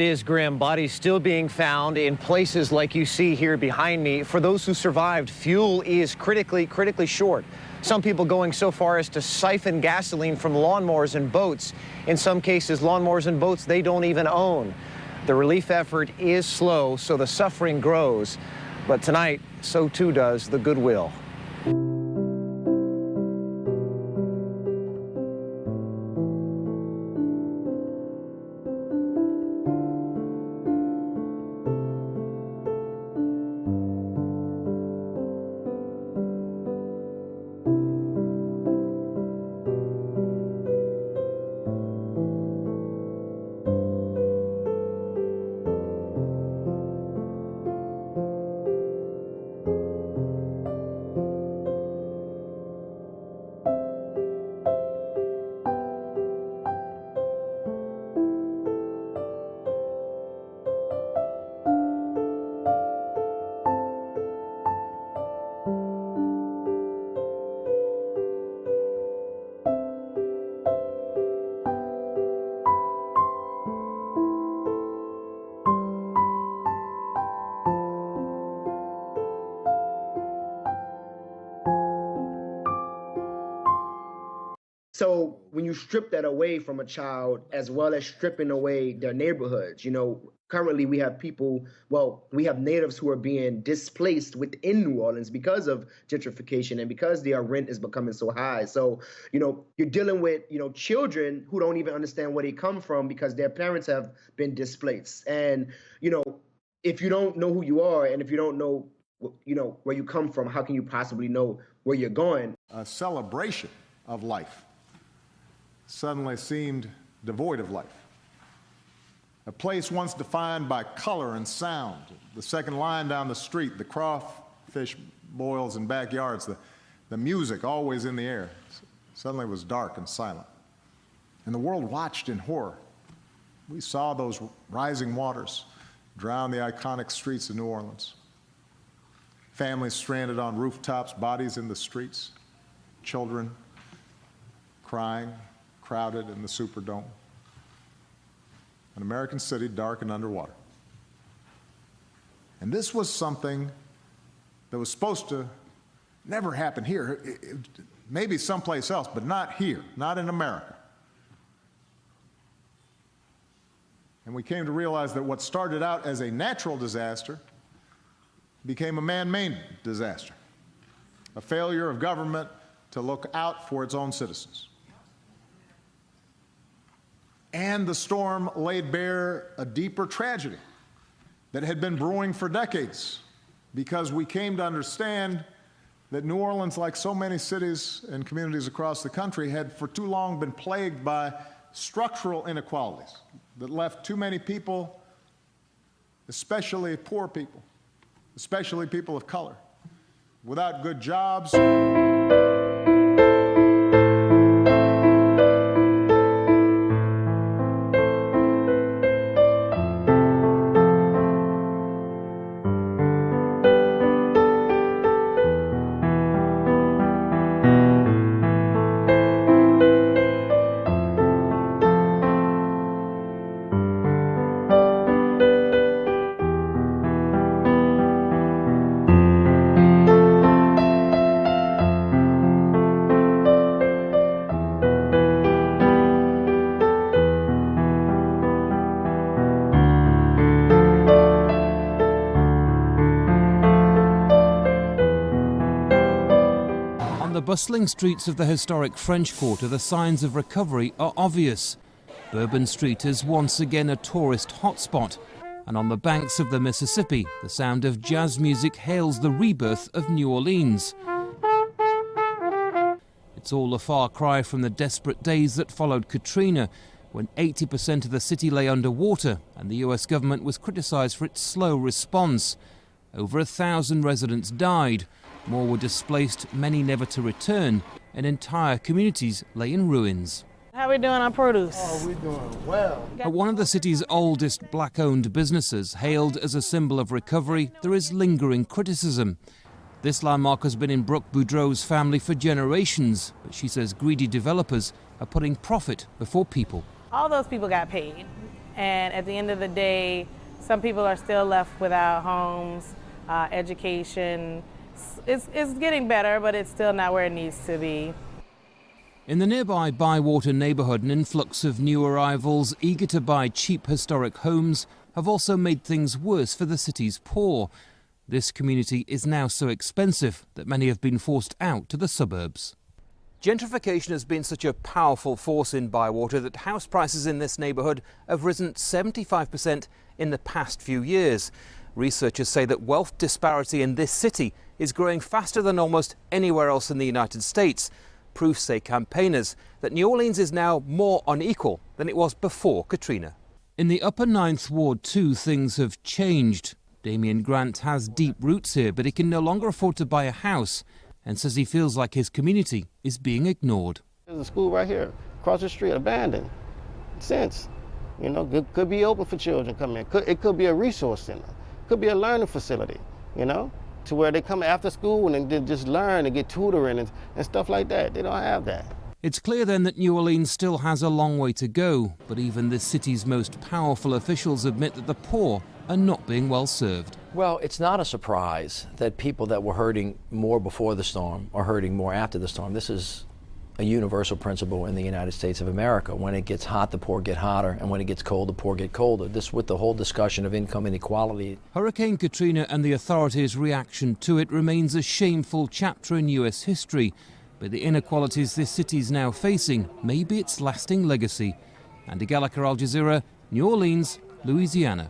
is grim. Bodies still being found in places like you see here behind me. For those who survived, fuel is critically short. Some people going so far as to siphon gasoline from lawnmowers and boats. In some cases, lawnmowers and boats they don't even own. The relief effort is slow, so the suffering grows. But tonight, so too does the goodwill. So when you strip that away from a child, as well as stripping away their neighborhoods, currently we have we have natives who are being displaced within New Orleans because of gentrification and because their rent is becoming so high. So, you're dealing with, children who don't even understand where they come from because their parents have been displaced. And, if you don't know who you are and if you don't know, where you come from, how can you possibly know where you're going? A celebration of life suddenly seemed devoid of life. A place once defined by color and sound, the second line down the street, the crawfish boils in backyards, the music always in the air, suddenly was dark and silent. And the world watched in horror. We saw those rising waters drown the iconic streets of New Orleans. Families stranded on rooftops, bodies in the streets, children crying, crowded in the Superdome. An American city dark and underwater. And this was something that was supposed to never happen here. Maybe someplace else, but not here, not in America. And we came to realize that what started out as a natural disaster became a man-made disaster, a failure of government to look out for its own citizens. And the storm laid bare a deeper tragedy that had been brewing for decades, because we came to understand that New Orleans, like so many cities and communities across the country, had for too long been plagued by structural inequalities that left too many people, especially poor people, especially people of color, without good jobs. On the bustling streets of the historic French Quarter, the signs of recovery are obvious. Bourbon Street is once again a tourist hotspot, and on the banks of the Mississippi, the sound of jazz music hails the rebirth of New Orleans. It's all a far cry from the desperate days that followed Katrina, when 80% of the city lay underwater and the US government was criticised for its slow response. Over 1,000 residents died. More were displaced, many never to return, and entire communities lay in ruins. How we doing on produce? Oh, we're doing well. At one of the city's oldest black-owned businesses, hailed as a symbol of recovery, there is lingering criticism. This landmark has been in Brooke Boudreau's family for generations, but she says greedy developers are putting profit before people. All those people got paid. And at the end of the day, some people are still left without homes, education. It's getting better, but it's still not where it needs to be. In the nearby Bywater neighbourhood, an influx of new arrivals eager to buy cheap historic homes have also made things worse for the city's poor. This community is now so expensive that many have been forced out to the suburbs. Gentrification has been such a powerful force in Bywater that house prices in this neighbourhood have risen 75% in the past few years. Researchers say that wealth disparity in this city is growing faster than almost anywhere else in the United States. Proof, say campaigners, that New Orleans is now more unequal than it was before Katrina. In the Upper Ninth Ward too, things have changed. Damien Grant has deep roots here, but he can no longer afford to buy a house and says he feels like his community is being ignored. There's a school right here, across the street, abandoned. Since, you know, could be open for children come in. It could be a resource center. Could be a learning facility, you know, to where they come after school and they just learn and get tutoring and stuff like that. They don't have that. It's clear then that New Orleans still has a long way to go, but even the city's most powerful officials admit that the poor are not being well served. Well, it's not a surprise that people that were hurting more before the storm are hurting more after the storm. This is a universal principle in the United States of America. When it gets hot, the poor get hotter, and when it gets cold, the poor get colder. This with the whole discussion of income inequality. Hurricane Katrina and the authorities' reaction to it remains a shameful chapter in US history, but the inequalities this city's now facing may be its lasting legacy. Andy Gallagher, Al Jazeera, New Orleans, Louisiana.